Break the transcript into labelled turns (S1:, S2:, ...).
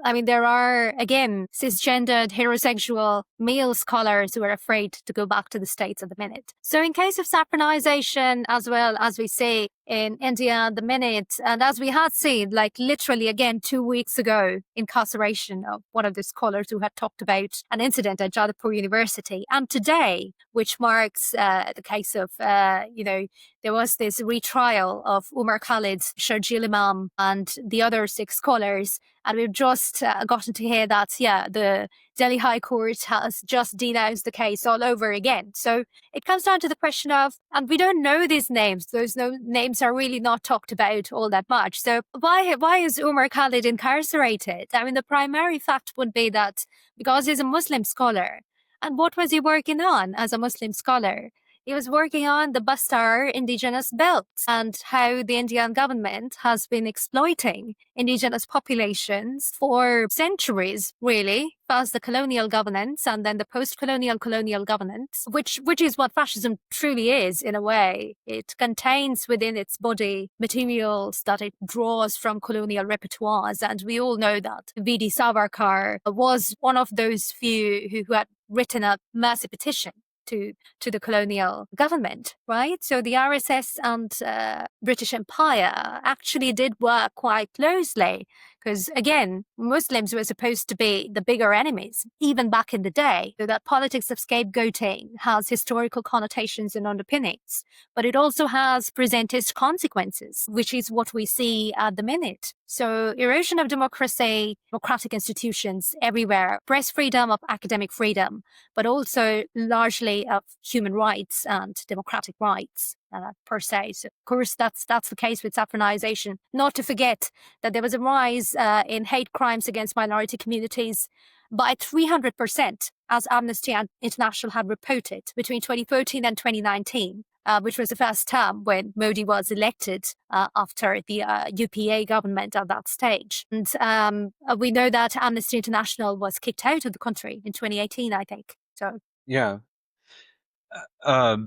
S1: I mean, there are, again, cisgendered, heterosexual male scholars who are afraid to go back to the States at the minute. So in case of saffronization, as well as we say in India at the minute, and as we had seen, like literally again 2 weeks ago, incarceration of one of the scholars who had talked about an incident at Jadavpur University. And today, which marks the case of, there was this retrial of Umar Khalid, Sharjeel Imam, and the other 6 scholars. And we've just gotten to hear that, the Delhi High Court has just denounced the case all over again. So it comes down to the question of, and we don't know these names. Those names are really not talked about all that much. So why is Umar Khalid incarcerated? I mean, the primary fact would be that because he's a Muslim scholar. And what was he working on as a Muslim scholar? He was working on the Bastar indigenous belt and how the Indian government has been exploiting indigenous populations for centuries, really, past the colonial governance and then the post-colonial colonial governance, which is what fascism truly is in a way. It contains within its body materials that it draws from colonial repertoires. And we all know that V.D. Savarkar was one of those few who had written a massive petition to the colonial government, right? So the RSS and British Empire actually did work quite closely because, again, Muslims were supposed to be the bigger enemies, even back in the day. So that politics of scapegoating has historical connotations and underpinnings, but it also has presentist consequences, which is what we see at the minute. So erosion of democracy, democratic institutions everywhere, press freedom, of academic freedom, but also largely of human rights and democratic rights per se. So, of course, that's the case with saffronization. Not to forget that there was a rise in hate crimes against minority communities by 300%, as Amnesty International had reported, between 2014 and 2019. Which was the first term when Modi was elected after the UPA government at that stage. And we know that Amnesty International was kicked out of the country in 2018, I think. So
S2: Yeah.